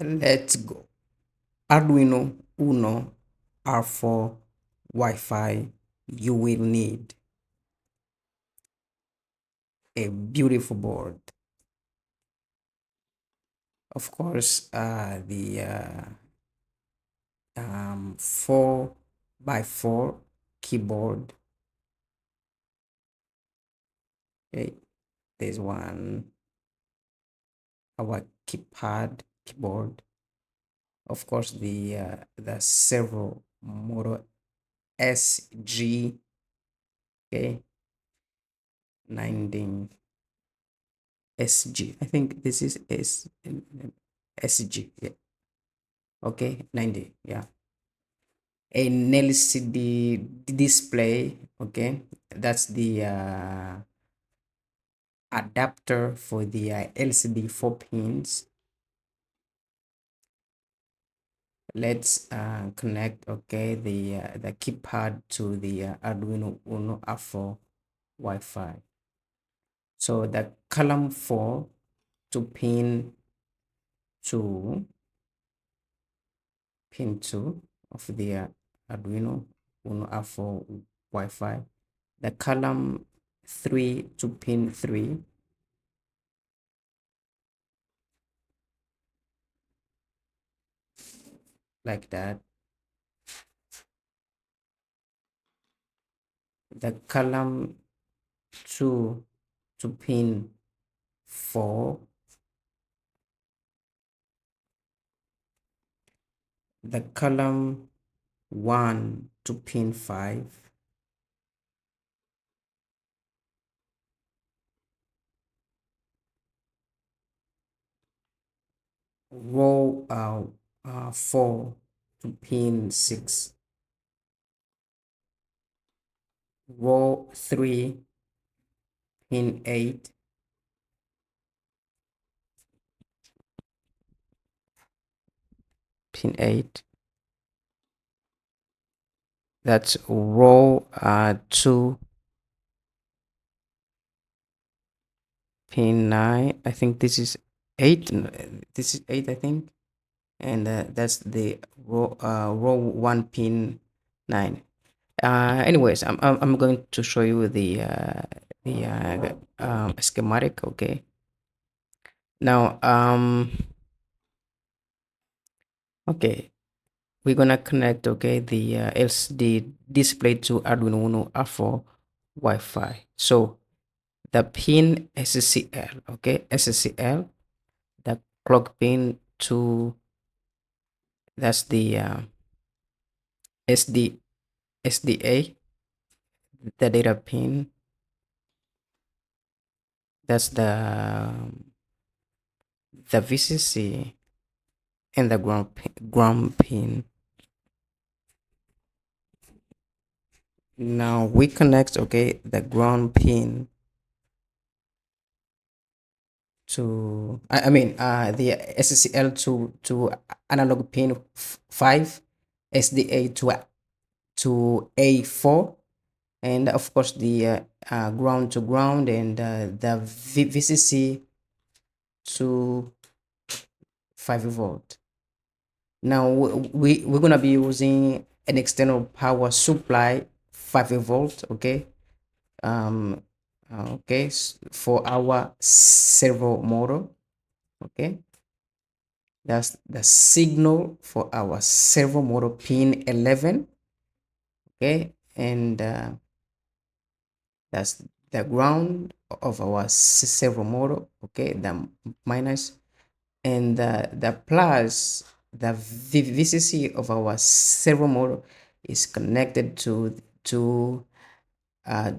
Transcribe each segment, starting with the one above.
Let's go. Arduino Uno R4 Wi-Fi. You will need a beautiful board. Of course, the 4x4 keyboard. Okay, there's one, our keyboard. Of course, the servo motor SG, okay, 19 SG. I think this is SG. Yeah. Okay, 90. Yeah. An LCD display. Okay, that's the adapter for the LCD 4 pins. Let's connect, okay, the keypad to the Arduino Uno R4 Wi-Fi. So the column 4 to pin 2 of the Arduino Uno R4 Wi-Fi. The column 3 to pin 3. Like that. The column 2 to pin 4. The column 1 to pin 5. Row 4 to pin 6. Row 3 pin 8. Pin 8. That's row 2 pin 9. I think this is 8. This is 8, I think. And that's the row 1 pin 9. Anyways, I'm going to show you the schematic. Okay, now okay, we're gonna connect, okay, the LCD display to Arduino Uno R4 Wi-Fi. So the pin SCL, okay, SCL, the clock pin to, that's the SDA, the data pin, that's the VCC, and the ground pin. Now we connect, okay, the ground pin to I mean the SCL to analog pin 5, SDA to A4, and of course the ground to ground, and the VCC to 5 volt. Now we're gonna be using an external power supply 5 volt, okay, okay, for our servo motor. Okay, that's the signal for our servo motor pin 11. Okay, and that's the ground of our servo motor. Okay, the minus, and the plus, the VCC of our servo motor is connected uh,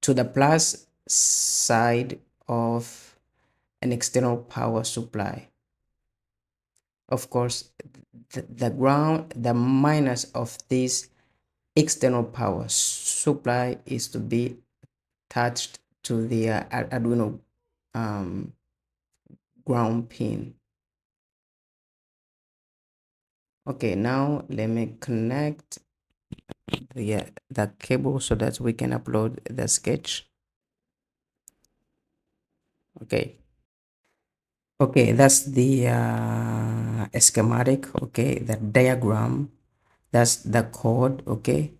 to the plus side of an external power supply. Of course, the ground, the minus of this external power supply is to be attached to the Arduino ground pin. Okay, now let me connect the cable so that we can upload the sketch. Okay, Okay, that's the schematic. Okay, the diagram, that's the code. Okay,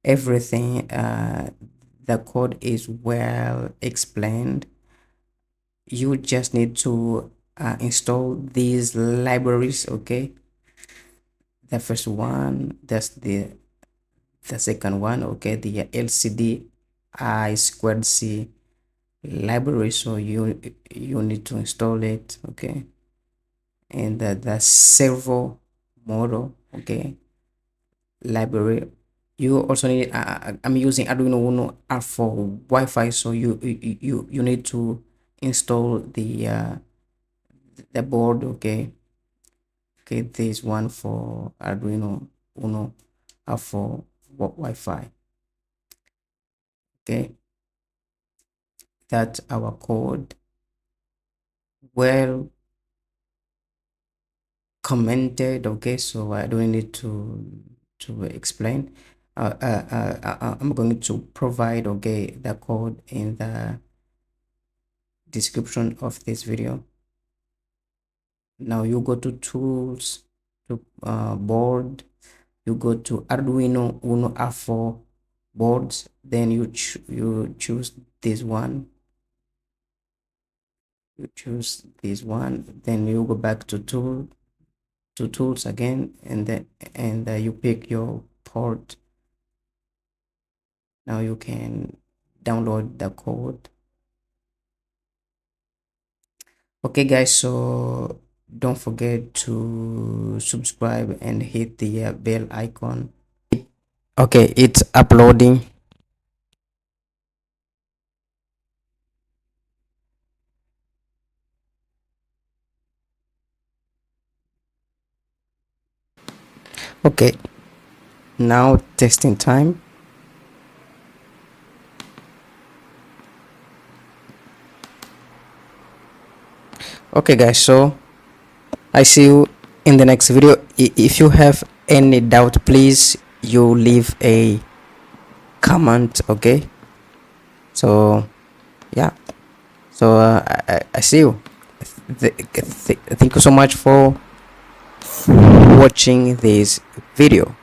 everything, the code is well explained. You just need to install these libraries. Okay, the first one, that's the second one. Okay, the LCD I squared C library, so you need to install it. Okay, and the servo model. Okay, library. You also need, I'm using Arduino Uno R4 Wi-Fi, so you need to install the board. Okay, okay, this one for Arduino Uno R4 Wi-Fi. Okay, that's our code, well commented. Okay, so I don't need to explain. I'm going to provide, okay, the code in the description of this video. Now you go to tools, to board, you go to Arduino Uno R4 boards, then you choose this one, then you go back to tools again, and then you pick your port. Now you can download the code. Okay guys, so don't forget to subscribe and hit the bell icon. Okay, it's uploading. Okay, now testing time. Okay guys, so I see you in the next video. If you have any doubt, please you leave a comment. Okay, so yeah, so I see you. Thank you so much for watching this video.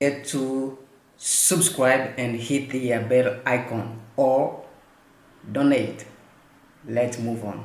Get to subscribe and hit the bell icon, or donate. Let's move on.